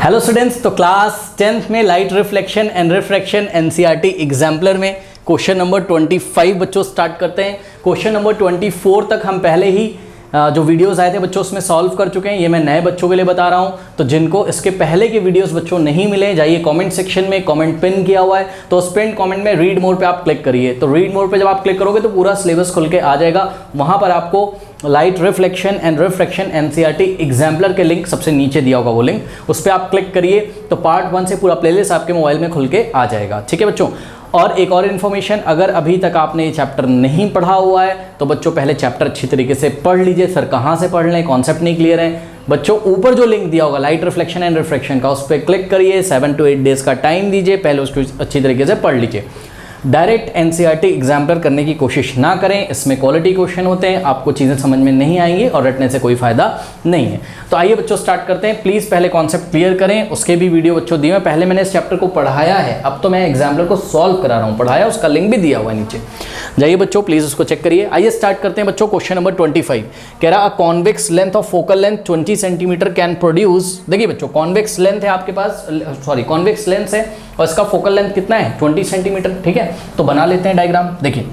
Hello students, तो class 10th में light reflection and refraction NCERT exemplar में question number 25 बच्चों स्टार्ट करते हैं। क्वेश्चन नंबर 24 तक हम पहले ही जो वीडियोस आए थे बच्चों उसमें सॉल्व कर चुके हैं। ये मैं नए बच्चों के लिए बता रहा हूँ, तो जिनको इसके पहले के वीडियोस बच्चों नहीं मिले, जाइए कमेंट सेक्शन में कमेंट पिन किया हुआ है, तो उस पिन कमेंट में रीड मोर पे आप क्लिक करिए। तो रीड मोर पे जब आप क्लिक करोगे तो पूरा सिलेबस खुल के आ जाएगा। वहाँ पर आपको light reflection and refraction NCERT exemplar के लिंक सबसे नीचे दिया होगा, वो लिंक उस पर आप क्लिक करिए तो पार्ट 1 से पूरा प्लेलिस्ट आपके मोबाइल में खुल के आ जाएगा। ठीक है बच्चों, और एक और इन्फॉर्मेशन, अगर अभी तक आपने ये चैप्टर नहीं पढ़ा हुआ है तो बच्चों पहले चैप्टर अच्छी तरीके से पढ़ लीजिए। सर कहाँ से पढ़ लें, कॉन्सेप्ट नहीं क्लियर है बच्चों, ऊपर जो लिंक दिया होगा लाइट रिफ्लेक्शन एंड रिफ्रैक्शन का, उस पर क्लिक करिए। 7 to 8 डेज का टाइम दीजिए, पहले उसको अच्छी तरीके से पढ़ लीजिए। डायरेक्ट एनसीईआरटी एग्जाम्पलर करने की कोशिश ना करें, इसमें क्वालिटी क्वेश्चन होते हैं, आपको चीज़ें समझ में नहीं आएंगी और रटने से कोई फायदा नहीं है। तो आइए बच्चों स्टार्ट करते हैं। प्लीज़ पहले कॉन्सेप्ट क्लियर करें, उसके भी वीडियो बच्चों दिए हैं। पहले मैंने इस चैप्टर को पढ़ाया है, अब तो मैं एग्जाम्पलर को सॉल्व करा रहा हूँ, पढ़ाया उसका लिंक भी दिया हुआ है नीचे, जाइए बच्चों प्लीज़ उसको चेक करिए। आइए स्टार्ट करते हैं बच्चों। क्वेश्चन नंबर 25 कह रहा a convex length of focal length 20 centimetre can produce. देखिए बच्चों कॉन्वेक्स लेंथ है आपके पास, सॉरी कॉन्वेक्स लेंस है और इसका फोकल लेंथ कितना है 20 सेंटीमीटर। ठीक है, तो बना लेते हैं डायग्राम। देखिए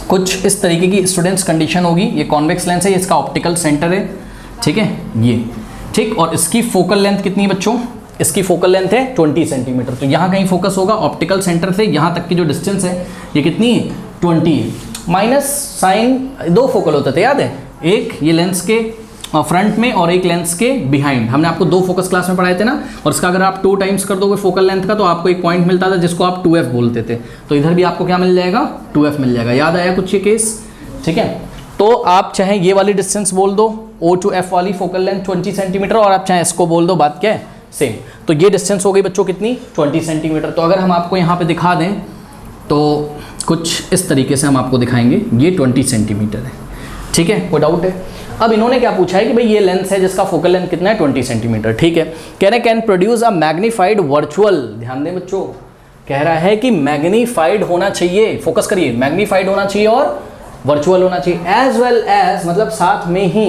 कुछ इस तरीके की स्टूडेंट्स कंडीशन होगी। ये कॉन्वेक्स लेंस है, इसका ऑप्टिकल सेंटर है, ठीक है ये, ठीक, और इसकी फोकल लेंथ कितनी है बच्चों, इसकी फोकल लेंथ है 20 सेंटीमीटर। तो यहाँ कहीं फोकस होगा, ऑप्टिकल सेंटर से यहाँ तक की जो डिस्टेंस है ये कितनी है 20 है। माइनस साइन दो फोकल होते थे, याद है, एक ये लेंस के फ्रंट में और एक लेंस के बिहाइंड। हमने आपको दो फोकस क्लास में पढ़ाए थे ना, और इसका अगर आप 2 टाइम्स कर दोगे फोकल लेंथ का तो आपको एक पॉइंट मिलता था जिसको आप 2f बोलते थे। तो इधर भी आपको क्या मिल जाएगा 2f मिल जाएगा। याद आया कुछ ये केस, ठीक है। तो आप चाहे ये वाली डिस्टेंस बोल दो O to F वाली फोकल लेंथ 20 सेंटीमीटर, और आप चाहे इसको बोल दो, बात क्या है सेम। तो ये डिस्टेंस हो गई बच्चों कितनी 20 सेंटीमीटर। तो अगर हम आपको यहाँ पे दिखा दें तो कुछ इस तरीके से हम आपको दिखाएंगे, ये 20 सेंटीमीटर है, ठीक है, कोई डाउट है। अब इन्होंने क्या पूछा है कि भाई ये लेंस है जिसका फोकल लेंथ कितना है 20 सेंटीमीटर, ठीक है। कह रहे can produce a magnified virtual, ध्यान दें बच्चों, कह रहा है कि मैग्नीफाइड होना चाहिए, फोकस करिए, मैग्नीफाइड होना चाहिए और वर्चुअल होना चाहिए, एज वेल एज मतलब साथ में ही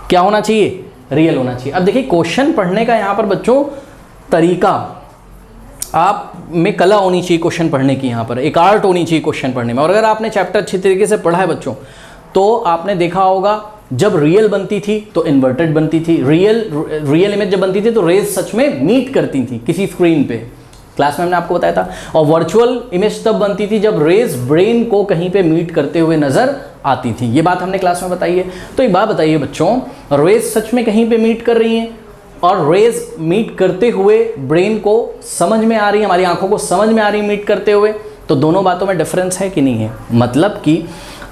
क्या होना चाहिए, रियल होना चाहिए। अब देखिए क्वेश्चन पढ़ने का यहाँ पर बच्चों तरीका, आप में कला होनी चाहिए क्वेश्चन पढ़ने की, यहाँ पर एक आर्ट होनी चाहिए क्वेश्चन पढ़ने में। और अगर आपने चैप्टर अच्छी तरीके से पढ़ा है बच्चों तो आपने देखा होगा जब रियल बनती थी तो इन्वर्टेड बनती थी, रियल इमेज जब बनती थी तो रेज सच में मीट करती थी किसी स्क्रीन पे, क्लास में हमने आपको बताया था। और वर्चुअल इमेज तब बनती थी जब रेज ब्रेन को कहीं पे मीट करते हुए नजर आती थी, ये बात हमने क्लास में बताई है। तो एक बात बताइए बच्चों, रेज सच में कहीं पे मीट कर रही हैं और रेज मीट करते हुए ब्रेन को समझ में आ रही है, हमारी आंखों को समझ में आ रही है मीट करते हुए, तो दोनों बातों में डिफरेंस है कि नहीं है। मतलब कि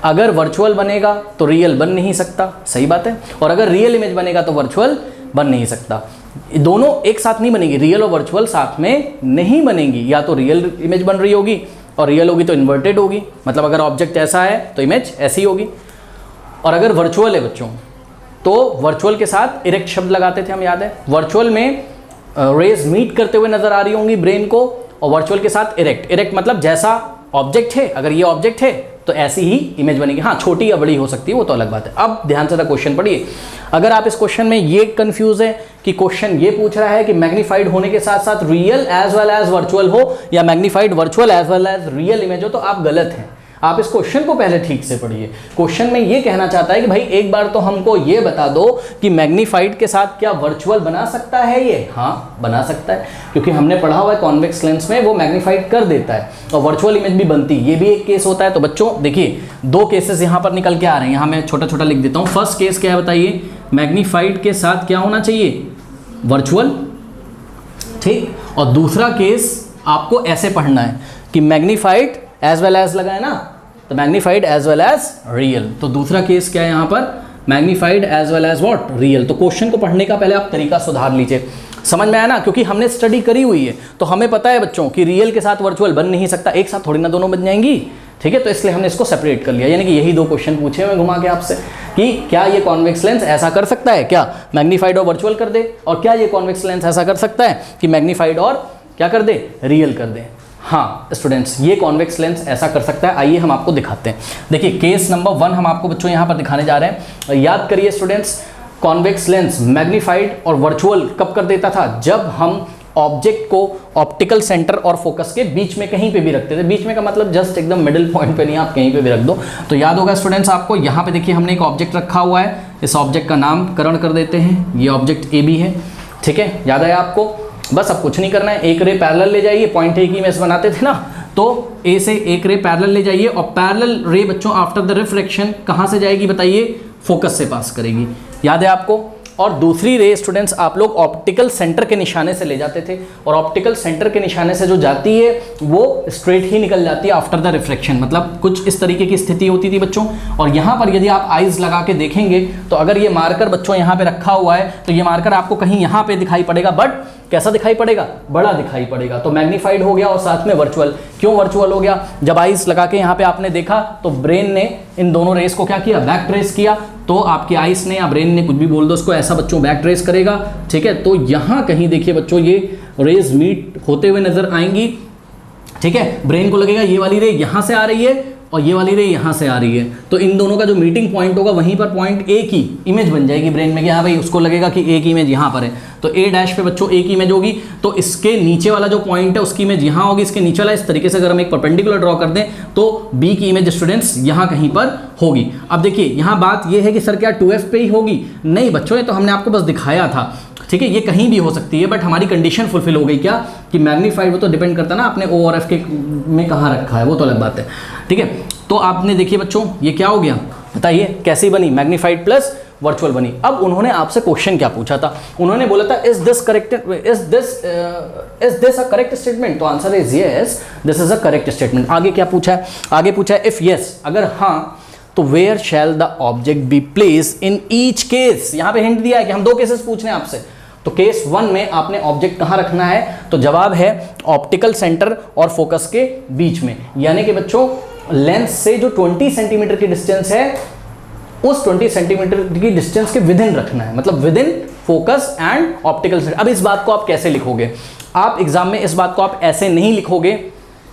अगर वर्चुअल बनेगा तो रियल बन नहीं सकता, सही बात है, और अगर रियल इमेज बनेगा तो वर्चुअल बन नहीं सकता। दोनों एक साथ नहीं बनेगी, रियल और वर्चुअल साथ में नहीं बनेंगी, या तो रियल इमेज बन रही होगी और रियल होगी तो इन्वर्टेड होगी, मतलब अगर ऑब्जेक्ट ऐसा है तो इमेज ऐसी होगी। और अगर वर्चुअल है बच्चों तो वर्चुअल के साथ इरेक्ट शब्द लगाते थे हम, याद है, वर्चुअल में रेज मीट करते हुए नजर आ रही होंगी ब्रेन को, और वर्चुअल के साथ इरेक्ट, इरेक्ट मतलब जैसा ऑब्जेक्ट है, अगर ये ऑब्जेक्ट है तो ऐसी ही इमेज बनेगी। हाँ छोटी या बड़ी हो सकती है वो तो अलग बात है। अब ध्यान से क्वेश्चन पढ़िए। अगर आप इस क्वेश्चन में ये कंफ्यूज है कि क्वेश्चन ये पूछ रहा है कि मैग्नीफाइड होने के साथ साथ real as well as virtual हो या magnified virtual as well as real image हो, तो आप गलत हैं। आप इस क्वेश्चन को पहले ठीक से पढ़िए। क्वेश्चन में ये कहना चाहता है कि भाई एक बार तो हमको ये बता दो कि मैग्नीफाइड के साथ क्या वर्चुअल बना सकता है ये, हाँ बना सकता है, क्योंकि हमने पढ़ा हुआ है कॉन्वेक्स लेंस में वो मैग्नीफाइड कर देता है और वर्चुअल इमेज भी बनती है, ये भी एक केस होता है। तो बच्चों देखिए दो केसेस यहाँ पर निकल के आ रहे हैं, यहाँ मैं छोटा छोटा लिख देता हूँ। फर्स्ट केस क्या है बताइए, मैग्नीफाइड के साथ क्या होना चाहिए वर्चुअल, ठीक, और दूसरा केस आपको ऐसे पढ़ना है कि मैग्नीफाइड एज वेल एज लगा है ना, तो magnified as well as real. तो दूसरा केस क्या है यहाँ पर, magnified as well as what, real. तो क्वेश्चन को पढ़ने का पहले आप तरीका सुधार लीजिए, समझ में आया ना, क्योंकि हमने स्टडी करी हुई है तो हमें पता है बच्चों कि रियल के साथ वर्चुअल बन नहीं सकता, एक साथ थोड़ी ना दोनों बन जाएंगी, ठीक है। तो इसलिए हमने इसको सेपरेट कर लिया, यानी कि यही दो क्वेश्चन पूछे हुए घुमा के आपसे कि क्या ये कॉन्वेक्स लेंस ऐसा कर सकता है, क्या मैग्नीफाइड और वर्चुअल कर दे, और क्या ये कॉन्वेक्स लेंस ऐसा कर सकता है कि मैग्नीफाइड और क्या कर दे, रियल कर दे। हाँ स्टूडेंट्स, ये कॉन्वेक्स लेंस ऐसा कर सकता है। आइए हम आपको दिखाते हैं। देखिए केस नंबर 1 हम आपको बच्चों यहाँ पर दिखाने जा रहे हैं। याद करिए स्टूडेंट्स, कॉन्वेक्स लेंस मैग्नीफाइड और वर्चुअल कब कर देता था? जब हम ऑब्जेक्ट को ऑप्टिकल सेंटर और फोकस के बीच में कहीं पे भी रखते थे। बीच में का मतलब जस्ट एकदम मिडिल पॉइंट पे नहीं, आप कहीं पे भी रख दो। तो याद होगा स्टूडेंट्स आपको, यहाँ पे देखिए हमने एक ऑब्जेक्ट रखा हुआ है, इस ऑब्जेक्ट का नामकरण कर देते हैं, ये ऑब्जेक्ट ए बी है, ठीक है, याद आया आपको? बस अब कुछ नहीं करना है, एक रे पैरेलल ले जाइए, पॉइंट ए की इमेज बनाते थे ना, तो ए से एक रे पैरेलल ले जाइए और पैरेलल रे बच्चों आफ्टर द रिफ्लेक्शन कहाँ से जाएगी बताइए? फोकस से पास करेगी, याद है आपको? और दूसरी रे स्टूडेंट्स आप लोग ऑप्टिकल सेंटर के निशाने से ले जाते थे, और ऑप्टिकल सेंटर के निशाने से जो जाती है वो स्ट्रेट ही निकल जाती है आफ्टर द रिफ्लेक्शन, मतलब कुछ इस तरीके की स्थिति होती थी बच्चों। और यहाँ पर यदि आप आइज लगा के देखेंगे तो अगर ये मार्कर बच्चों यहाँ पे रखा हुआ है तो ये मार्कर आपको कहीं यहाँ पे दिखाई पड़ेगा, बट कैसा दिखाई पड़ेगा? बड़ा दिखाई पड़ेगा। तो मैग्नीफाइड हो गया और साथ में वर्चुअल। क्यों वर्चुअल हो गया? जब आइज लगा के यहाँ पे आपने देखा तो ब्रेन ने इन दोनों रेस को क्या किया? बैक ट्रेस किया। तो आपकी आइस ने या ब्रेन ने, कुछ भी बोल दो उसको, ऐसा बच्चों बैक ट्रेस करेगा, ठीक है। तो यहाँ कहीं देखिए बच्चों ये रेज मीट होते हुए नजर आएंगी, ठीक है। ब्रेन को लगेगा ये वाली रे यहाँ से आ रही है और ये वाली रे यहाँ से आ रही है, तो इन दोनों का जो मीटिंग पॉइंट होगा वहीं पर पॉइंट ए की इमेज बन जाएगी ब्रेन में कि हाँ भाई, उसको लगेगा कि ए की इमेज यहाँ पर है, तो ए डैश पे बच्चों ए की इमेज होगी। तो इसके नीचे वाला जो पॉइंट है उसकी इमेज यहाँ होगी, इसके नीचे वाला इस तरीके से अगर हम एक परपेंडिकुलर ड्रॉ कर दें तो बी की इमेज स्टूडेंट्स यहाँ कहीं पर होगी। अब देखिए यहाँ बात ये है कि सर क्या 2f पे ही होगी? नहीं बच्चों, ये तो हमने आपको बस दिखाया था, ठीक है। ये कहीं भी हो सकती है, बट हमारी कंडीशन फुलफिल हो गई क्या कि मैग्नीफाइड, वो तो डिपेंड करता है ना आपने ओ और एफ के में कहाँ रखा है, वो तो अलग बात है, ठीक है। तो आपने देखिए बच्चों ये क्या हो गया बताइए, कैसी बनी? मैग्नीफाइड प्लस वर्चुअल बनी। अब उन्होंने आपसे क्वेश्चन क्या पूछा था? उन्होंने बोला था is this a correct statement? तो answer is yes, this is a correct statement. आगे क्या पूछा है? आगे पूछा है इफ यस, अगर हाँ तो where shall the object be place in each case. यहाँ पे हिंट दिया है कि हम दो केसेस पूछ रहे हैं आपसे, तो केस 1 में आपने ऑब्जेक्ट कहाँ रखना है? तो जवाब है ऑप्टिकल सेंटर और फोकस के बीच में, यानी कि बच्चों लेंस से जो 20 सेंटीमीटर की डिस्टेंस है उस 20 सेंटीमीटर की डिस्टेंस के विद इन रखना है, मतलब with in focus and optical centre. अब इस बात को आप कैसे लिखोगे? आप एग्जाम में इस बात को आप ऐसे नहीं लिखोगे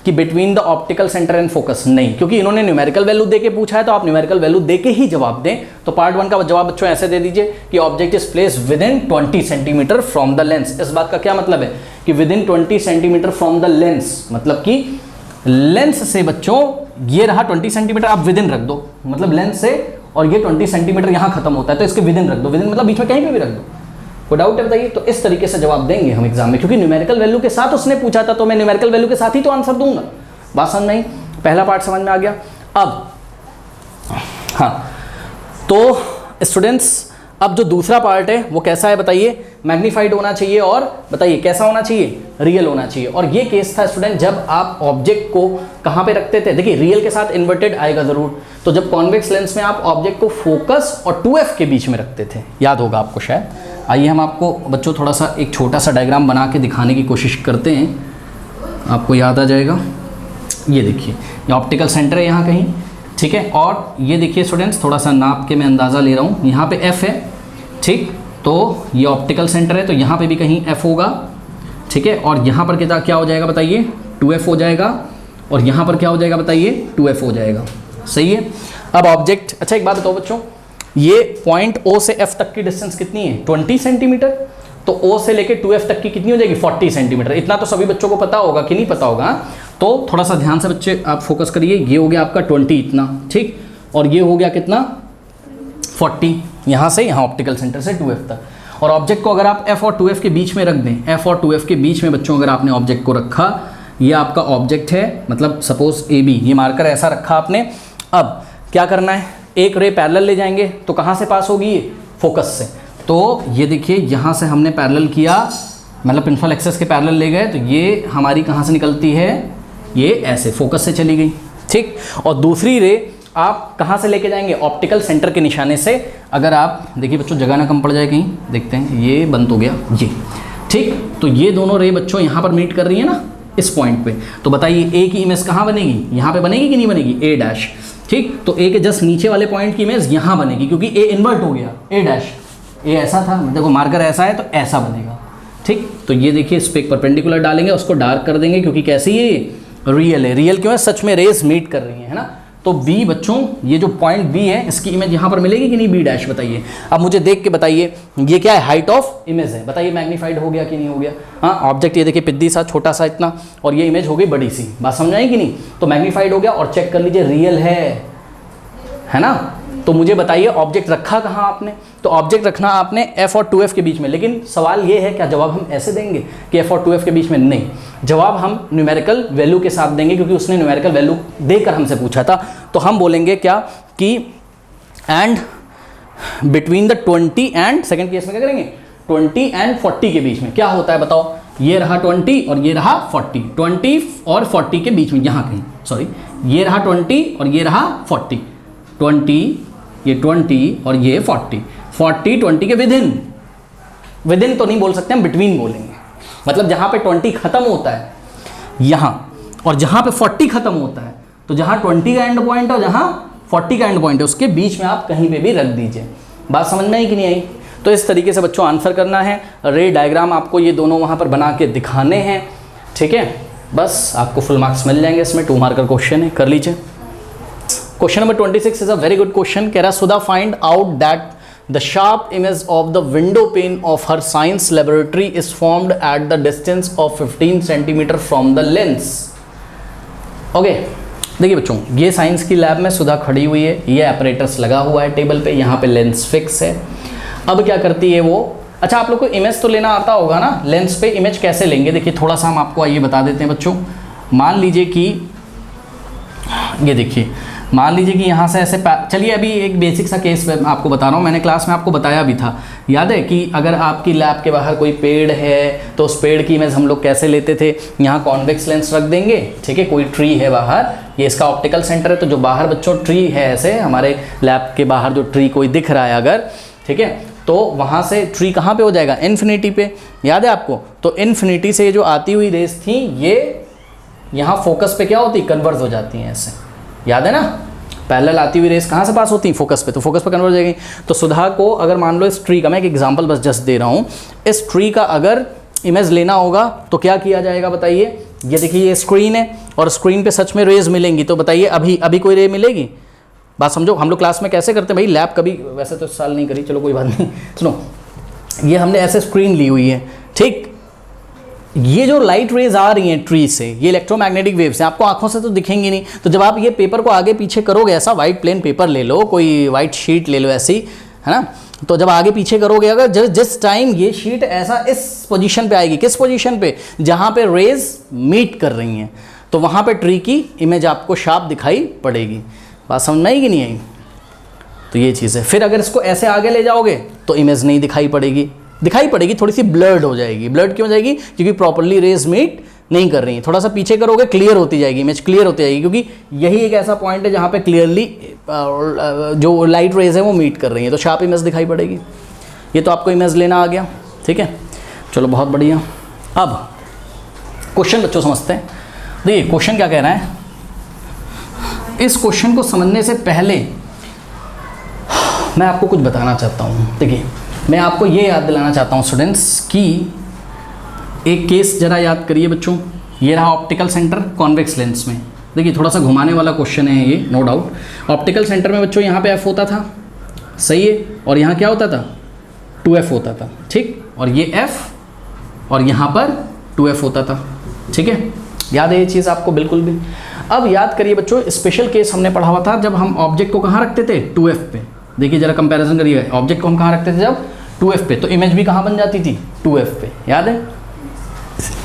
कि between the optical centre and focus, नहीं, क्योंकि इन्होंने न्यूमेरिकल वैल्यू देके पूछा है, तो आप न्यूमेरिकल वैल्यू देके ही जवाब दें। तो पार्ट 1 का जवाब बच्चों ऐसे दे दीजिए कि object is place with in 20 centimetre from the lens. इस बात का क्या मतलब है कि with in 20 centimetre from the lens, मतलब कि लेंस से बच्चों ये रहा 20 सेंटीमीटर, आप विद इन रख दो, मतलब लेंस से और ये 20 सेंटीमीटर यहाँ खत्म होता है, तो इसके विद इन रख दो, विद इन मतलब बीच में कहीं पे भी रख दो। कोई डाउट है बताइए? तो इस तरीके से जवाब देंगे हम एग्जाम में, क्योंकि न्यूमेरिकल वैल्यू के साथ उसने पूछा था, तो मैं न्यूमेरिकल वैल्यू के साथ ही तो आंसर दूंगा। बात समझ नहीं? पहला पार्ट समझ में आ गया। अब हाँ, तो स्टूडेंट्स अब जो दूसरा पार्ट है वो कैसा है बताइए? मैग्नीफाइड होना चाहिए, और बताइए कैसा होना चाहिए? रियल होना चाहिए। और ये केस था स्टूडेंट जब आप ऑब्जेक्ट को कहाँ पे रखते थे? देखिए रियल के साथ इन्वर्टेड आएगा जरूर, तो जब कॉन्वेक्स लेंस में आप ऑब्जेक्ट को फोकस और 2f के बीच में रखते थे, याद होगा आपको शायद। आइए हम आपको बच्चों थोड़ा सा एक छोटा सा डायग्राम बना के दिखाने की कोशिश करते हैं, आपको याद आ जाएगा। ये देखिए ये ऑप्टिकल सेंटर है यहाँ कहीं, ठीक है। और ये देखिए स्टूडेंट्स, थोड़ा सा नाप के मैं अंदाज़ा ले रहा हूँ, यहाँ पे f है, ठीक, तो ये ऑप्टिकल सेंटर है, तो यहाँ पे भी कहीं f होगा, ठीक है। और यहाँ पर क्या हो जाएगा बताइए? 2f हो जाएगा, और यहाँ पर क्या हो जाएगा बताइए? 2f हो जाएगा, सही है। अब ऑब्जेक्ट, अच्छा एक बात बताओ बच्चों, ये पॉइंट O से F तक की डिस्टेंस कितनी है? 20 सेंटीमीटर, तो O से लेके 2F तक की कितनी हो जाएगी? 40 सेंटीमीटर। इतना तो सभी बच्चों को पता होगा कि नहीं पता होगा? तो थोड़ा सा ध्यान से बच्चे आप फोकस करिए। ये हो गया आपका 20 इतना, ठीक, और ये हो गया कितना? 40, यहाँ से यहाँ ऑप्टिकल सेंटर से 2F तक। और ऑब्जेक्ट को अगर आप F और 2F के बीच में रख दें, F और 2F के बीच में बच्चों अगर आपने ऑब्जेक्ट को रखा, ये आपका ऑब्जेक्ट है, मतलब सपोज AB, ये मार्कर ऐसा रखा आपने। अब क्या करना है? एक रे पैरेलल ले जाएंगे, तो कहाँ से पास होगी? ये फोकस से। तो ये देखिए यहाँ से हमने पैरेलल किया, मतलब प्रिंसिपल एक्सेस के पैरेलल ले गए, तो ये हमारी कहाँ से निकलती है? ये ऐसे फोकस से चली गई, ठीक। और दूसरी रे आप कहाँ से लेके जाएंगे? ऑप्टिकल सेंटर के निशाने से। अगर आप देखिए बच्चों, जगह ना कम पड़ जाए कहीं, देखते हैं, ये बंद हो गया ये, ठीक। तो ये दोनों रे बच्चों यहाँ पर मीट कर रही है ना इस पॉइंट पे, तो बताइए ए की इमेज कहाँ बनेगी? यहाँ पे बनेगी कि नहीं बनेगी? ए डैश, ठीक। तो ए के जस्ट नीचे वाले पॉइंट की इमेज यहाँ बनेगी, क्योंकि ए इन्वर्ट हो गया, ए डैश, ए ऐसा था, देखो मार्कर ऐसा है तो ऐसा बनेगा, ठीक। तो ये देखिए इस पर एक परपेंडिकुलर डालेंगे, उसको डार्क कर देंगे, क्योंकि कैसी है? रियल है। रियल क्यों है? सच में रेज मीट कर रही है ना। तो बी बच्चों, ये जो पॉइंट बी है इसकी इमेज यहाँ पर मिलेगी कि नहीं, बी डैश बताइए। अब मुझे देख के बताइए ये क्या है, हाइट ऑफ इमेज है, बताइए मैग्नीफाइड हो गया कि नहीं हो गया। हाँ, ऑब्जेक्ट ये देखिए पिद्दी सा छोटा सा इतना, और ये इमेज हो गई बड़ी सी, बात समझ आई कि नहीं। तो मैग्नीफाइड हो गया, और चेक कर लीजिए रियल है ना। तो मुझे बताइए ऑब्जेक्ट रखा कहाँ आपने, तो ऑब्जेक्ट रखना आपने f और 2f के बीच में। लेकिन सवाल ये है क्या जवाब हम ऐसे देंगे कि f और 2f के बीच में, नहीं, जवाब हम न्यूमेरिकल वैल्यू के साथ देंगे, क्योंकि उसने न्यूमेरिकल वैल्यू देकर हमसे पूछा था। तो हम बोलेंगे क्या कि and between the 20 and, second case में क्या करेंगे, 20 एंड 40 के बीच में क्या होता है बताओ, ये रहा 20 और ये रहा 40, 20 और 40 के बीच में, यहाँ कहीं, सॉरी, ये रहा 20 और ये रहा 40, 20, ये 20 और ये 40, 40 20 के विदिन तो नहीं बोल सकते हम, बिटवीन बोलेंगे। मतलब जहाँ पे 20 खत्म होता है यहाँ, और जहाँ पे 40 खत्म होता है, तो जहाँ 20 का एंड पॉइंट है और जहाँ 40 का एंड पॉइंट है, उसके बीच में आप कहीं पे भी रख दीजिए। बात समझ में आई कि नहीं आई। तो इस तरीके से बच्चों आंसर करना है। रे डायग्राम आपको ये दोनों वहाँ पर बना के दिखाने हैं, ठीक है। बस आपको फुल मार्क्स मिल जाएंगे इसमें, 2 मार्कर क्वेश्चन है, कर लीजिए। Question number 26 is a very good question. कह रहा Sudha find out that the sharp image of the window pane of her science laboratory is formed at the distance of 15 centimetre from the lens. Okay, देखिए बच्चों, ये science की lab में सुधा खड़ी हुई है, ये ऑपरेटर्स लगा हुआ है टेबल पे, यहाँ पे लेंस फिक्स है। अब क्या करती है वो, अच्छा आप लोग को इमेज तो लेना आता होगा ना, लेंस पे इमेज कैसे लेंगे, देखिए थोड़ा सा हम आपको आइए बता देते हैं बच्चों। मान लीजिए कि ये देखिए, मान लीजिए कि यहाँ से ऐसे, चलिए अभी एक बेसिक सा केस मैं आपको बता रहा हूँ, मैंने क्लास में आपको बताया भी था, याद है कि अगर आपकी लैब के बाहर कोई पेड़ है तो उस पेड़ की इमेज हम लोग कैसे लेते थे, यहाँ कॉन्वेक्स लेंस रख देंगे, ठीक है, कोई ट्री है बाहर, ये इसका ऑप्टिकल सेंटर है, तो जो बाहर बच्चों ट्री है, ऐसे हमारे लैब के बाहर जो ट्री कोई दिख रहा है अगर, ठीक है, तो वहाँ से ट्री कहाँ पे हो जाएगा, इन्फिनिटी पे, याद है आपको। तो इन्फिनिटी से जो आती हुई रेस थी, ये यहाँ फोकस पे क्या होती, कन्वर्ज हो जाती हैं ऐसे, याद है ना। पैरेलल आती हुई रेस कहाँ से पास होती हैं, फोकस पे, तो फोकस पे कन्वर्ज हो जाएगी। तो सुधा को अगर मान लो इस ट्री का, मैं एक एग्जांपल बस जस्ट दे रहा हूँ, इस ट्री का अगर इमेज लेना होगा तो क्या किया जाएगा बताइए। ये देखिए ये स्क्रीन है, और स्क्रीन पे सच में रेज मिलेंगी, तो बताइए अभी कोई रे मिलेगी, बात समझो। हम लोग क्लास में कैसे करते हैं भाई, लैब कभी वैसे तो इस साल नहीं करी, चलो कोई बात नहीं, सुनो, ये हमने ऐसे स्क्रीन ली हुई है, ठीक, ये जो लाइट रेज आ रही हैं ट्री से, ये इलेक्ट्रोमैग्नेटिक वेव्स हैं, आपको आंखों से तो दिखेंगी नहीं। तो जब आप ये पेपर को आगे पीछे करोगे, ऐसा वाइट प्लेन पेपर ले लो, कोई वाइट शीट ले लो ऐसी, है ना, तो जब आगे पीछे करोगे, अगर जिस टाइम ये शीट ऐसा इस पोजीशन पे आएगी, किस पोजीशन पे, जहाँ पे रेज मीट कर रही हैं, तो वहाँ पे ट्री की इमेज आपको शार्प दिखाई पड़ेगी। बात समझ में आई कि नहीं आई। तो ये चीज़ है। फिर अगर इसको ऐसे आगे ले जाओगे तो इमेज नहीं दिखाई पड़ेगी, थोड़ी सी ब्लर्ड हो जाएगी। ब्लर्ड क्यों हो जाएगी, क्योंकि प्रॉपर्ली रेज मीट नहीं कर रही है। थोड़ा सा पीछे करोगे क्लियर होती जाएगी, इमेज क्लियर होती जाएगी, क्योंकि यही एक ऐसा पॉइंट है जहाँ पे क्लियरली जो लाइट रेज है वो मीट कर रही है, तो शार्प इमेज दिखाई पड़ेगी। ये तो आपको इमेज लेना आ गया, ठीक है, चलो बहुत बढ़िया। अब क्वेश्चन बच्चों समझते हैं। देखिए क्वेश्चन क्या कह रहा है, इस क्वेश्चन को समझने से पहले मैं आपको कुछ बताना चाहता हूँ। देखिए मैं आपको ये याद दिलाना चाहता हूँ स्टूडेंट्स कि एक केस जरा याद करिए बच्चों। ये रहा ऑप्टिकल सेंटर कॉन्वेक्स लेंस में। देखिए थोड़ा सा घुमाने वाला क्वेश्चन है ये, नो डाउट। ऑप्टिकल सेंटर में बच्चों यहाँ पे एफ होता था, सही है, और यहाँ क्या होता था, 2f होता था, ठीक, और ये f और यहाँ पर 2f होता था, ठीक है, याद है ये चीज़ आपको बिल्कुल भी। अब याद करिए बच्चों, स्पेशल केस हमने पढ़ा हुआ था जब हम ऑब्जेक्ट को कहाँ रखते थे, 2f पे। देखिए जरा कंपैरिजन करिए, ऑब्जेक्ट को हम कहाँ रखते थे जब 2f पे, तो इमेज भी कहाँ बन जाती थी, 2f पे, याद है।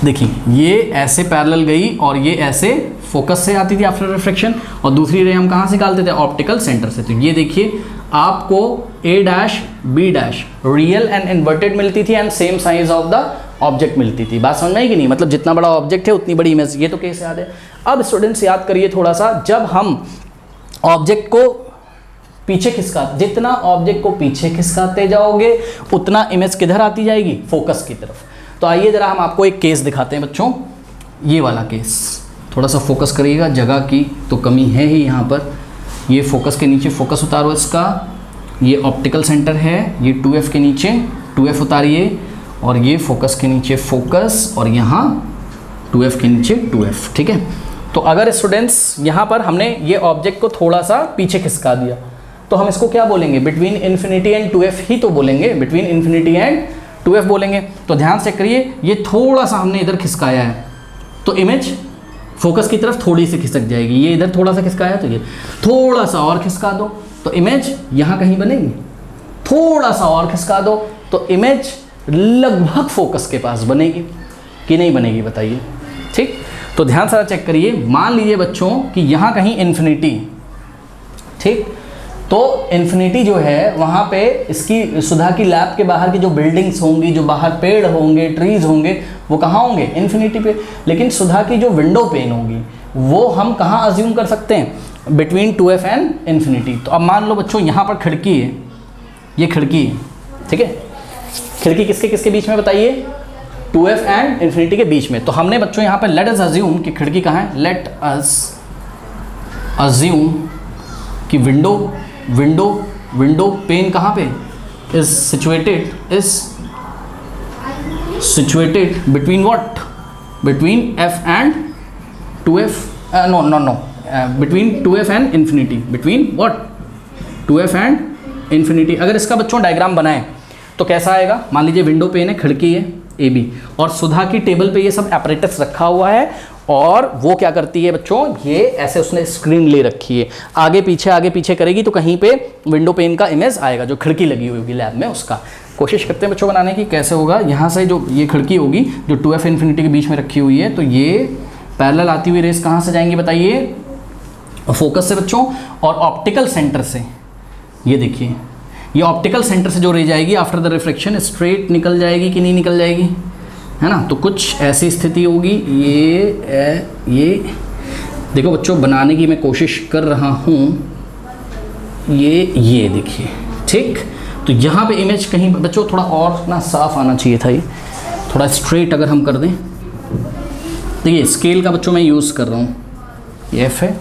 देखिए ये ऐसे पैरेलल गई और ये ऐसे फोकस से आती थी आफ्टर रिफ्लेक्शन, और दूसरी रे हम कहाँ से निकालते थे, ऑप्टिकल सेंटर से। तो ये देखिए आपको a dash b dash real and inverted मिलती थी and same size of the object मिलती थी। बात समझ में आई कि नहीं, मतलब जितना बड़ा ऑब्जेक्ट है उतनी बड़ी इमेज। ये तो केस याद है। अब स्टूडेंट्स याद करिए थोड़ा सा, जब हम ऑब्जेक्ट को पीछे खिसका, जितना ऑब्जेक्ट को पीछे खिसकाते जाओगे उतना इमेज किधर आती जाएगी, फोकस की तरफ। तो आइए जरा हम आपको एक केस दिखाते हैं बच्चों, ये वाला केस। थोड़ा सा फोकस करिएगा, जगह की तो कमी है ही यहाँ पर। ये फोकस के नीचे फोकस उतारो इसका, ये ऑप्टिकल सेंटर है, ये 2f के नीचे 2f उतारिए, और ये फोकस के नीचे फोकस, और यहाँ 2f के नीचे 2f, ठीक है। तो अगर स्टूडेंट्स यहाँ पर हमने ये ऑब्जेक्ट को थोड़ा सा पीछे खिसका दिया तो हम इसको क्या बोलेंगे, बिटवीन इन्फिनिटी एंड 2f ही तो बोलेंगे, बिटवीन इन्फिनिटी एंड 2f बोलेंगे। तो ध्यान से करिए, ये थोड़ा सा हमने इधर खिसकाया है तो इमेज फोकस की तरफ थोड़ी सी खिसक जाएगी। ये इधर थोड़ा सा खिसकाया तो ये थोड़ा सा और खिसका दो तो इमेज यहाँ कहीं बनेगी। थोड़ा सा और खिसका दो तो इमेज लगभग फोकस के पास बनेगी कि नहीं बनेगी, बताइए। ठीक, तो ध्यान से चेक करिए। मान लीजिए बच्चों कि यहाँ कहीं इन्फिनिटी, ठीक, तो इन्फिनिटी जो है वहाँ पे इसकी सुधा की लैब के बाहर की जो बिल्डिंग्स होंगी, जो बाहर पेड़ होंगे, ट्रीज होंगे, वो कहाँ होंगे, इन्फिनिटी पे। लेकिन सुधा की जो विंडो पेन होगी वो हम कहाँ अज्यूम कर सकते हैं, बिटवीन 2f एंड इन्फिनिटी। तो अब मान लो बच्चों यहाँ पर खिड़की है, ये खिड़की है, ठीक है। खिड़की किसके किसके बीच में बताइए, 2f एंड इन्फिनिटी के बीच में। तो हमने बच्चों यहाँ पर लेट अस अज्यूम कि खिड़की कहाँ है, लेट अस अज्यूम कि विंडो पेन कहाँ पे, is situated between what, between f and 2f, know between 2f and infinity, between what, 2f and infinity. अगर इसका बच्चों डायग्राम बनाएं तो कैसा आएगा, मान लीजिए विंडो पेन है, खिड़की है AB और सुधा की टेबल पे ये सब एपरेटस रखा हुआ है और वो क्या करती है बच्चों, ये ऐसे उसने स्क्रीन ले रखी है, आगे पीछे करेगी तो कहीं पे विंडो पेन का इमेज आएगा जो खिड़की लगी हुई होगी लैब में उसका। कोशिश करते हैं बच्चों बनाने की, कैसे होगा। यहाँ से जो ये खिड़की होगी जो 2f इन्फिनिटी के बीच में रखी हुई है, तो ये पैरेलल आती हुई रेस कहाँ से जाएंगी बताइए, फोकस से बच्चों, और ऑप्टिकल सेंटर से, ये देखिए ये ऑप्टिकल सेंटर से जो रे जाएगी आफ्टर द रिफ्लेक्शन स्ट्रेट निकल जाएगी कि नहीं निकल जाएगी, है ना। तो कुछ ऐसी स्थिति होगी। ये देखो बच्चों बनाने की मैं कोशिश कर रहा हूँ, ये देखिए, ठीक। तो यहाँ पे इमेज कहीं बच्चों थोड़ा और ना साफ आना चाहिए था, ये थोड़ा स्ट्रेट अगर हम कर दें। देखिए स्केल का बच्चों मैं यूज़ कर रहा हूँ, ये F है,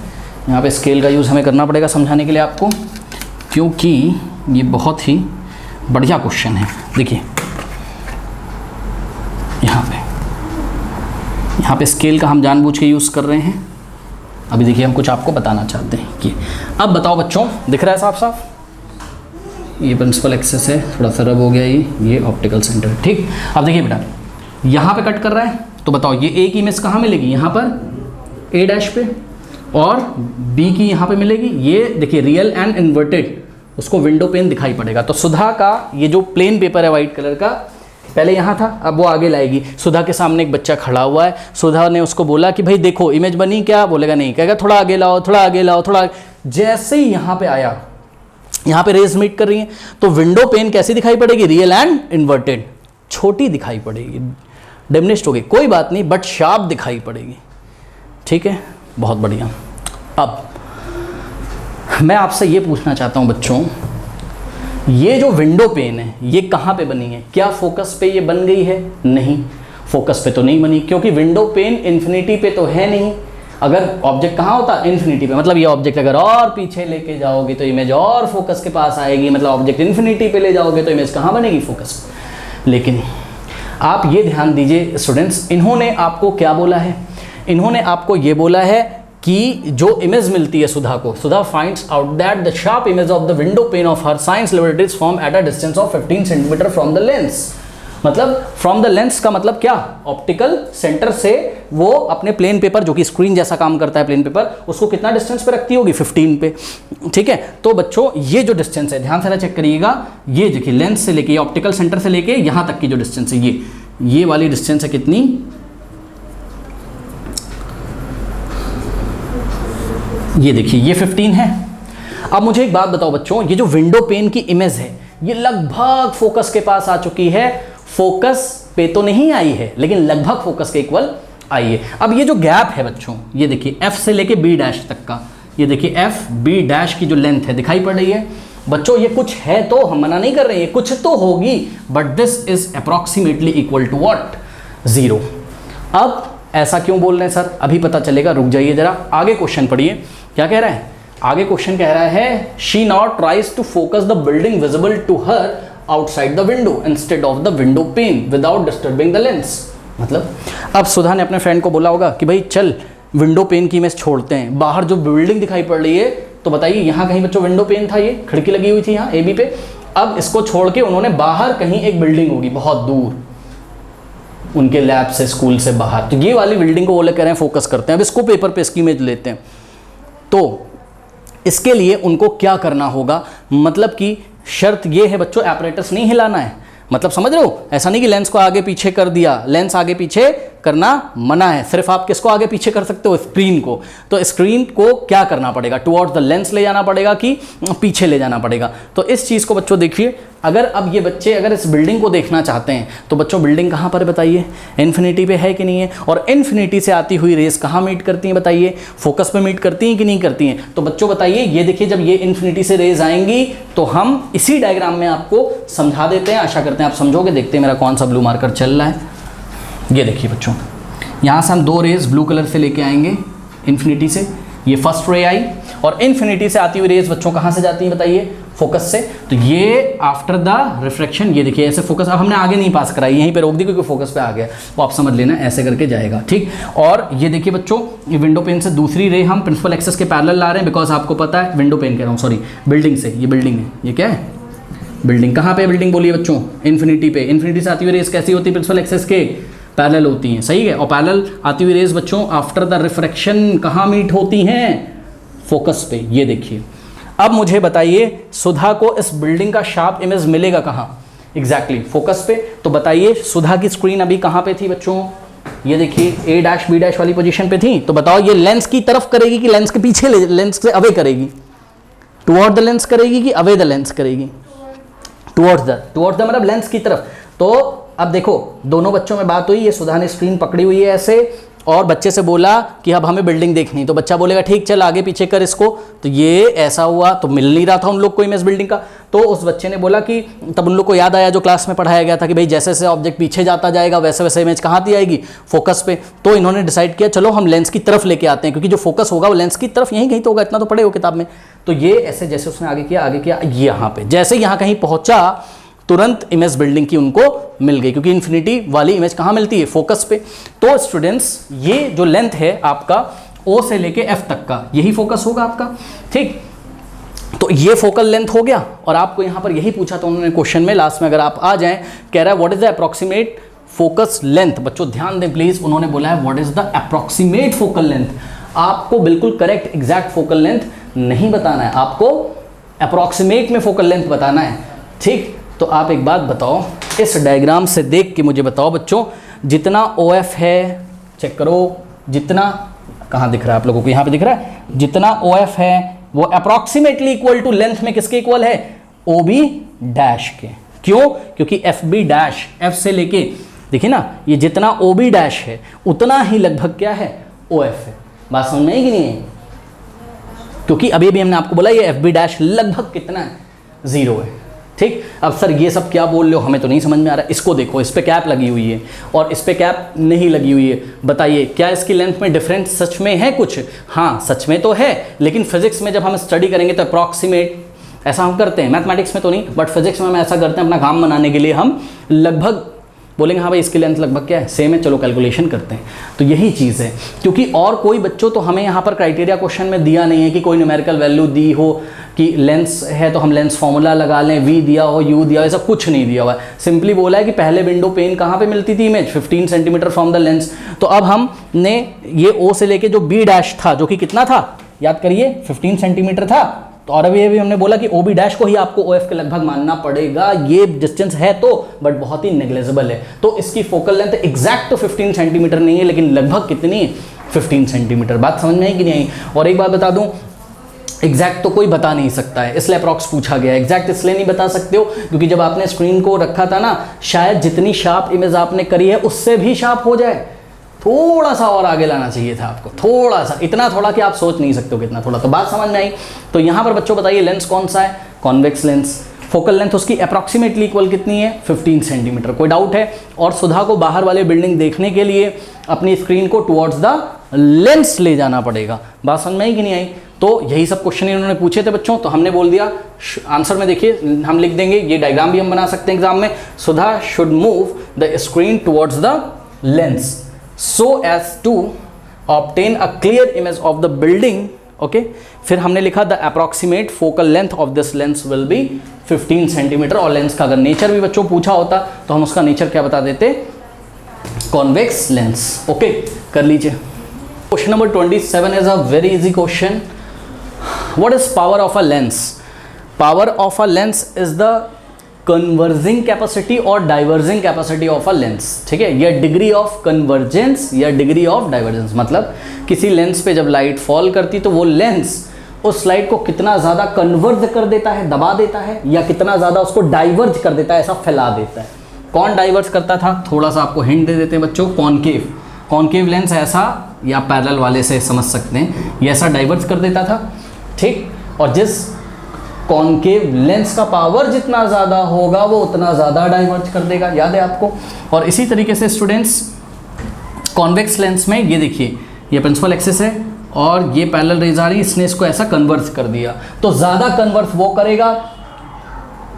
यहाँ पे स्केल का यूज़ हमें करना पड़ेगा समझाने के लिए आपको, क्योंकि ये बहुत ही बढ़िया क्वेश्चन है। देखिए यहाँ पे स्केल का हम जानबूझ के यूज़ कर रहे हैं। अभी देखिए हम कुछ आपको बताना चाहते हैं कि अब बताओ बच्चों, दिख रहा है साफ साफ, ये प्रिंसिपल एक्सेस है, थोड़ा सा रब हो गया ये ऑप्टिकल सेंटर, ठीक। अब देखिए बेटा यहाँ पे कट कर रहा है तो बताओ ये A की इमेज कहाँ मिलेगी, यहाँ पर A डैश पे, और B की यहाँ पे मिलेगी, ये देखिए रियल एंड इन्वर्टेड, उसको विंडो पेन दिखाई पड़ेगा। तो सुधा का ये जो प्लेन पेपर है वाइट कलर का, पहले यहाँ था, अब वो आगे लाएगी। सुधा के सामने एक बच्चा खड़ा हुआ है, सुधा ने उसको बोला कि भाई देखो इमेज बनी क्या, बोलेगा नहीं, कहेगा थोड़ा आगे लाओ, थोड़ा आगे लाओ, थोड़ा। जैसे ही यहाँ पे आया, यहाँ पे रेज मीट कर रही है, तो विंडो पेन कैसी दिखाई पड़ेगी, रियल एंड इन्वर्टेड, छोटी दिखाई पड़ेगी, डिमिनिश्ड होगी, कोई बात नहीं, बट शार्प दिखाई पड़ेगी, ठीक है, बहुत बढ़िया। अब मैं आपसे ये पूछना चाहता हूँ बच्चों, ये जो विंडो पेन है ये कहाँ पे बनी है, क्या फोकस पे ये बन गई है, नहीं, फोकस पे तो नहीं बनी, क्योंकि विंडो पेन इन्फिनिटी पे तो है नहीं। अगर ऑब्जेक्ट कहाँ होता, इन्फिनिटी पे, मतलब ये ऑब्जेक्ट अगर और पीछे लेके जाओगे तो इमेज और फोकस के पास आएगी, मतलब ऑब्जेक्ट इन्फिनिटी पे ले जाओगे तो इमेज कहाँ बनेगी, फोकस। लेकिन आप ये ध्यान दीजिए स्टूडेंट्स, इन्होंने आपको क्या बोला है, इन्होंने आपको ये बोला है कि जो इमेज मिलती है सुधा को, Sudha finds out that the sharp image of the window pane of her science laboratories form at a distance of 15 centimetre from the lens. मतलब फ्रॉम द लेंस का मतलब क्या, ऑप्टिकल सेंटर से वो अपने प्लेन पेपर, जो कि स्क्रीन जैसा काम करता है प्लेन पेपर, उसको कितना डिस्टेंस पे रखती होगी, 15 पे, ठीक है। तो बच्चों ये जो डिस्टेंस है, ध्यान से चेक करिएगा, ये देखिए लेंस से लेके ऑप्टिकल सेंटर से लेके यहाँ तक की जो डिस्टेंस है, ये वाली डिस्टेंस है कितनी, ये देखिए ये 15 है। अब मुझे एक बात बताओ बच्चों, ये जो विंडो पेन की इमेज है ये लगभग फोकस के पास आ चुकी है, फोकस पे तो नहीं आई है लेकिन लगभग फोकस के इक्वल आई है। अब ये जो गैप है बच्चों, ये देखिए F से लेके B डैश तक का, ये देखिए F B डैश की जो लेंथ है दिखाई पड़ रही है बच्चों, ये कुछ है, तो हम मना नहीं कर रहे हैं, कुछ तो होगी, but this is approximately equal to what, 0। अब ऐसा क्यों बोल रहे हैं सर, अभी पता चलेगा, रुक जाइए जरा, आगे क्वेश्चन पढ़िए क्या कह रहा है। आगे क्वेश्चन कह रहा है, she now tries to focus the building visible to her outside the window instead of the window pane without disturbing the lens. मतलब अब सुधा ने अपने फ्रेंड को बोला होगा कि भाई चल विंडो पेन की इमेज छोड़ते हैं, बाहर जो बिल्डिंग दिखाई पड़ रही है, तो बताइए यहाँ कहीं बच्चों विंडो पेन था, ये खिड़की लगी हुई थी यहाँ AB पे, अब इसको छोड़ के उन्होंने बाहर कहीं एक बिल्डिंग होगी बहुत दूर उनके लैब से, स्कूल से बाहर, तो ये वाली बिल्डिंग को वो लोग कह रहे हैं फोकस करते हैं। अब इसको पेपर पे इसकी इमेज लेते हैं, तो इसके लिए उनको क्या करना होगा, मतलब कि शर्त ये है बच्चों, एपरेटस नहीं हिलाना है, मतलब समझ रहे हो, ऐसा नहीं कि लेंस को आगे पीछे कर दिया, लेंस आगे पीछे करना मना है, सिर्फ आप किसको आगे पीछे कर सकते हो, स्क्रीन को। तो स्क्रीन को क्या करना पड़ेगा, टुवर्ड्स द लेंस ले जाना पड़ेगा कि पीछे ले जाना पड़ेगा। तो इस चीज़ को बच्चों देखिए, अगर अब ये बच्चे अगर इस बिल्डिंग को देखना चाहते हैं तो बच्चों बिल्डिंग कहाँ पर बताइए, इन्फिनिटी पे है कि नहीं है, और इन्फिनिटी से आती हुई रेस कहाँ मीट करती हैं बताइए, फोकस पे मीट करती हैं कि नहीं करती हैं। तो बच्चों बताइए, ये देखिए जब ये इन्फिनिटी से रेज आएंगी तो हम इसी डायग्राम में आपको समझा देते हैं, आशा करते हैं आप समझोगे। देखते हैं मेरा कौन सा ब्लू मार्कर चल रहा है। ये देखिए बच्चों, यहाँ से हम 2 रेज ब्लू कलर से लेके आएंगे इन्फिनिटी से, ये फर्स्ट रे आई, और इन्फिनिटी से आती हुई रेज बच्चों कहाँ से जाती हैं बताइए, फोकस से। तो ये आफ्टर द रिफ्रैक्शन, ये देखिए ऐसे फोकस, अब हमने आगे नहीं पास कराई, यहीं पे रोक दी क्योंकि फोकस पे आ गया, वो आप समझ लेना, ऐसे करके जाएगा, ठीक। और ये देखिए बच्चों, ये विंडो पेन से दूसरी रे हम प्रिंसिपल एक्सेस के पैरेलल ला रहे हैं, बिकॉज आपको पता है, विंडो पेन कह रहा हूँ सॉरी, बिल्डिंग से, ये बिल्डिंग है, ये क्या है, बिल्डिंग। कहाँ पे बिल्डिंग बोलिए बच्चों, इन्फिनिटी पे। इन्फिनिटी से आती हुई रेस कैसी होती है, प्रिंसिपल एक्सेस के पैरेलल होती हैं, सही है। और पैरेलल आती हुई रेस बच्चों आफ्टर द रिफ्रैक्शन कहाँ मीट होती हैं, फोकस पे। ये देखिए, अब मुझे बताइए सुधा को इस बिल्डिंग का शार्प इमेज मिलेगा कहाँ, एग्जैक्टली फोकस पे। तो बताइए सुधा की स्क्रीन अभी कहाँ पे थी बच्चों, ये देखिए A', B' वाली पोजीशन पे थी। तो बताओ ये लेंस की तरफ करेगी कि लेंस के पीछे, लेंस से अवे करेगी, टुवर्ड द लेंस करेगी कि अवे द लेंस करेगी, टुवर्ड्स द मतलब लेंस की तरफ। तो अब देखो दोनों बच्चों में बात हुई, ये सुधा ने स्क्रीन पकड़ी हुई है ऐसे, और बच्चे से बोला कि अब हमें बिल्डिंग देखनी, तो बच्चा बोलेगा ठीक चल आगे पीछे कर इसको, तो ये ऐसा हुआ, तो मिल नहीं रहा था उन लोग को इमेज बिल्डिंग का। तो उस बच्चे ने बोला कि तब उन लोग को याद आया जो क्लास में पढ़ाया गया था कि भाई जैसे जैसे ऑब्जेक्ट पीछे जाता जाएगा वैसे वैसे इमेज कहाँ ती आएगी, फोकस पे। तो इन्होंने डिसाइड किया चलो हम लेंस की तरफ लेके आते हैं, क्योंकि जो फोकस होगा वो लेंस की तरफ यहीं कहीं तो होगा, इतना तो पढ़े हो किताब में। तो ये ऐसे जैसे उसने आगे किया यहाँ पे, जैसे यहाँ कहीं पहुंचा तुरंत इमेज बिल्डिंग की उनको मिल गई, क्योंकि इन्फिनिटी वाली इमेज कहाँ मिलती है, फोकस पे। तो स्टूडेंट्स ये जो लेंथ है आपका O से लेके F तक का, यही फोकस होगा आपका, ठीक। तो ये फोकल लेंथ हो गया, और आपको यहाँ पर यही पूछा था उन्होंने क्वेश्चन में लास्ट में, अगर आप आ जाएं, कह रहा है what is the approximate focus length. बच्चों ध्यान दें प्लीज, उन्होंने बोला है what is the approximate focal length. आपको बिल्कुल करेक्ट एग्जैक्ट फोकल लेंथ नहीं बताना है, आपको अप्रोक्सीमेट में फोकल लेंथ बताना है, ठीक। तो आप एक बात बताओ, इस डायग्राम से देख के मुझे बताओ बच्चों, जितना OF है, चेक करो, जितना कहाँ दिख रहा है आप लोगों को, यहाँ पे दिख रहा है, जितना OF है वो अप्रोक्सीमेटली इक्वल टू लेंथ में किसके इक्वल है, OB डैश के। क्यों, क्योंकि FB डैश, F से लेके देखिए ना, ये जितना OB डैश है उतना ही लगभग क्या है, OF है। बात समझ में आई कि नहीं है, क्योंकि अभी भी हमने आपको बोला ये FB डैश लगभग कितना है, 0 है, ठीक। अब सर ये सब क्या बोल रहे हो, हमें तो नहीं समझ में आ रहा है। इसको देखो, इस पे कैप लगी हुई है और इस पे कैप नहीं लगी हुई है, बताइए क्या इसकी लेंथ में डिफरेंस सच में है कुछ, हाँ सच में तो है, लेकिन फिजिक्स में जब हम स्टडी करेंगे तो अप्रॉक्सीमेट ऐसा हम करते हैं, मैथमेटिक्स में तो नहीं, बट फिजिक्स में हम ऐसा करते हैं, अपना काम बनाने के लिए हम लगभग बोलेंगे हाँ भाई इसकी लेंथ लगभग क्या है, सेम है, चलो कैलकुलेशन करते हैं। तो यही चीज़ है, क्योंकि और कोई बच्चों तो हमें यहाँ पर क्राइटेरिया क्वेश्चन में दिया नहीं है कि कोई न्यूमेरिकल वैल्यू दी हो कि लेंस है तो हम लेंस फॉर्मूला लगा लें, V दिया हो, U दिया हो, ऐसा कुछ नहीं दिया हुआ है। सिंपली बोला है कि पहले विंडो पेन कहाँ पे मिलती थी image, 15 centimetre from the lens. तो अब हमने ये O से लेके जो B डैश था, जो कि कितना था याद करिए, 15 सेंटीमीटर था, तो और अभी हमने बोला कि OB डैश को ही आपको OF के लगभग मानना पड़ेगा। ये डिस्टेंस है तो बट बहुत ही नेग्लेजिबल है, तो इसकी फोकल लेंथ एग्जैक्ट तो 15 सेंटीमीटर नहीं है, लेकिन लगभग कितनी है, 15 सेंटीमीटर। बात समझ में आई कि नहीं आई। और एक बात बता दूं, एग्जैक्ट तो कोई बता नहीं सकता है, इसलिए अप्रॉक्स पूछा गया है। एग्जैक्ट इसलिए नहीं बता सकते हो क्योंकि जब आपने स्क्रीन को रखा था ना, शायद जितनी शार्प इमेज आपने करी है उससे भी शार्प हो जाए, थोड़ा सा और आगे लाना चाहिए था आपको, थोड़ा सा, इतना थोड़ा कि आप सोच नहीं सकते हो कितना थोड़ा। तो बात समझ में आई। तो यहाँ पर बच्चों बताइए लेंस कौन सा है, कॉन्वेक्स लेंस। फोकल लेंथ उसकी अप्रॉक्सीमेटली इक्वल कितनी है, 15 सेंटीमीटर। कोई डाउट है। और सुधा को बाहर वाले बिल्डिंग देखने के लिए अपनी स्क्रीन को टुवर्ड्स द लेंस ले जाना पड़ेगा। बात समझ में आई कि नहीं आई। तो यही सब क्वेश्चन इन्होंने पूछे थे बच्चों, तो हमने बोल दिया आंसर में, देखिए हम लिख देंगे, ये डायग्राम भी हम बना सकते हैं एग्जाम में। Sudha should move the screen towards the lens so as to obtain a clear image of the building, okay. फिर हमने लिखा the approximate focal length of this lens will be 15 centimetre. और लेंस का अगर नेचर भी बच्चों पूछा होता तो हम उसका नेचर क्या बता देते, कॉन्वेक्स लेंस, ओके। कर लीजिए। Question number 27 is a very easy question. What is power of a lens? Power of a lens is the converging capacity और diverging capacity of a lens, ठीक है। या डिग्री ऑफ कन्वर्जेंस या degree of divergence, मतलब किसी lens पे जब light fall करती तो वो लेंस उस लाइट को कितना ज़्यादा कन्वर्ज कर देता है, दबा देता है, या कितना ज़्यादा उसको डाइवर्ज कर देता है, ऐसा फैला देता है। कौन डाइवर्ज करता था? थोड़ा सा आपको हिंट दे देते हैं बच्चों, कॉनकेव। कॉनकेव लेंस ऐसा, या पैरेलल वाले से समझ सकते हैं, ये ऐसा डाइवर्ज कर देता था, ठीक। और जिस कॉनकेव लेंस का पावर जितना ज़्यादा होगा वो उतना ज़्यादा डाइवर्ज कर देगा, याद है आपको। और इसी तरीके से स्टूडेंट्स कॉन्वेक्स लेंस में ये देखिए, ये प्रिंसिपल एक्सिस है और ये पैरेलल रेज आ रही, इसने इसको ऐसा कन्वर्ज कर दिया। तो ज़्यादा कन्वर्ज वो करेगा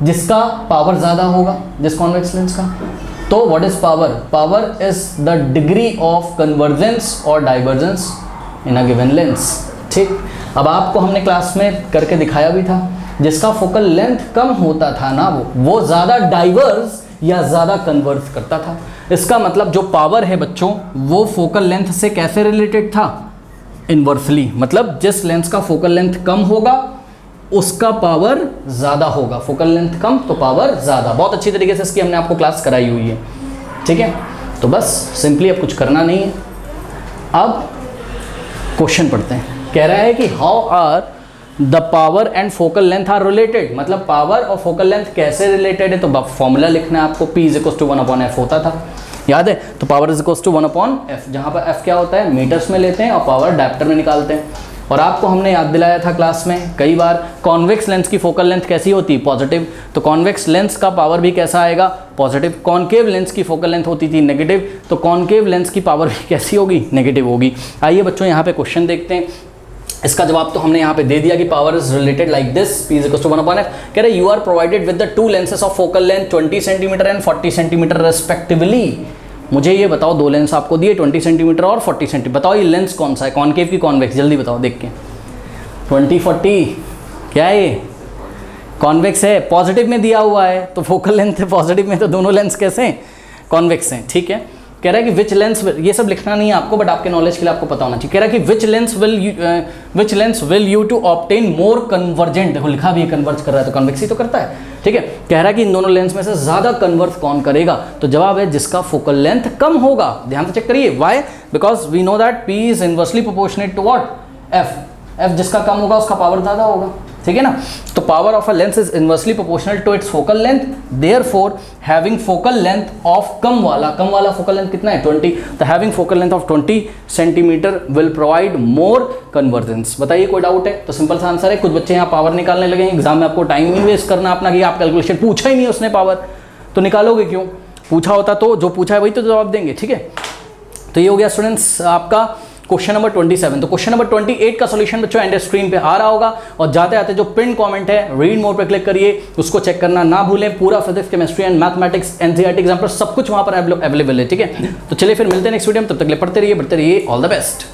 जिसका पावर ज़्यादा होगा, जिस कॉन्वेक्स लेंस का। तो what is power? Power is the degree of convergence और divergence in a given lens, ठीक। अब आपको हमने क्लास में करके दिखाया भी था, जिसका फोकल लेंथ कम होता था ना, वो ज़्यादा डाइवर्स या ज़्यादा कन्वर्ज करता था। इसका मतलब जो पावर है बच्चों वो फोकल लेंथ से कैसे रिलेटेड था? इन्वर्सली, मतलब जिस लेंस का फोकल लेंथ कम होगा उसका पावर ज़्यादा होगा। फोकल लेंथ कम तो पावर ज़्यादा। बहुत अच्छी तरीके से इसकी हमने आपको क्लास कराई हुई है, ठीक है। तो बस सिंपली अब कुछ करना नहीं है। अब क्वेश्चन पढ़ते हैं। कह रहा है कि how are the power and focal length are related, मतलब पावर और फोकल लेंथ कैसे रिलेटेड है। तो फॉर्मूला लिखना है आपको, P = 1/f होता था, याद है। तो पावर = 1/f, जहाँ पर f क्या होता है, मीटर्स में लेते हैं और पावर डायप्टर में निकालते हैं। और आपको हमने याद दिलाया था क्लास में कई बार, कॉन्वेक्स लेंस की फोकल लेंथ कैसी होती है, पॉजिटिव। तो कॉन्वेक्स लेंस का पावर भी कैसा आएगा, पॉजिटिव। कॉनकेव लेंस की फोकल लेंथ होती थी नेगेटिव, तो कॉनकेव लेंस की पावर भी कैसी होगी, नेगेटिव होगी। आइए बच्चों यहाँ पे क्वेश्चन देखते हैं। इसका जवाब तो हमने यहाँ पे दे दिया कि power is related like this, P = 1/f। कह रहे you are provided with the two lenses of focal length 20 centimetre and 40 centimetre respectively. मुझे ये बताओ, दो लेंस आपको दिए 20 सेंटीमीटर और 40 सेंटीमीटर, बताओ ये लेंस कौन सा है, कॉनकेव की कॉन्वेक्स, जल्दी बताओ देख के। 20-40 क्या है, ये कॉन्वेक्स है, पॉजिटिव में दिया हुआ है तो फोकल लेंथ है पॉजिटिव में, तो दोनों लेंस कैसे हैं, कॉन्वेक्स हैं, ठीक है। कह रहा है कि विच लेंस, ये सब लिखना नहीं है आपको, बट आपके नॉलेज के लिए आपको पता होना चाहिए। कह रहा है कि which lens will you to obtain more convergent, देखो लिखा भी है कन्वर्ज कर रहा है तो कन्वेक्स ही तो करता है, ठीक है। कह रहा है कि इन दोनों लेंस में से ज़्यादा कन्वर्ज कौन करेगा, तो जवाब है जिसका फोकल लेंथ कम होगा। ध्यान से चेक करिए, why, because we know that P is inversely proportionate to what, f जिसका कम होगा उसका पावर ज़्यादा होगा, ठीक है ना। तो power of a lens is inversely proportional to its focal length, therefore having focal length of कम वाला फोकल लेंथ कितना है, 20, तो having focal length of 20 centimetre will provide more convergence. बताइए कोई डाउट है? तो सिंपल सा आंसर है। कुछ बच्चे यहाँ पावर निकालने लगे, एग्जाम में आपको टाइम नहीं वेस्ट करना अपना कि आप कैलकुलेशन, पूछा ही नहीं उसने पावर, तो निकालोगे क्यों, पूछा होता तो जो पूछा है वही तो जवाब देंगे, ठीक है। तो ये हो गया स्टूडेंट्स आपका क्वेश्चन नंबर 27। तो क्वेश्चन नंबर 28 का सॉल्यूशन बच्चों एंड स्क्रीन पे आ रहा होगा, और जाते आते जो पिन कमेंट है रीड मोर पे क्लिक करिए, उसको चेक करना ना भूलें। पूरा physics, chemistry and mathematics, NCERT example सब कुछ वहां पर अवेलेबल है, ठीक है। तो चलिए फिर मिलते हैं नेक्स्ट वीडियो में, तब तक के लिए पढ़ते रहिए, बढ़ते रहिए, ऑल द बेस्ट।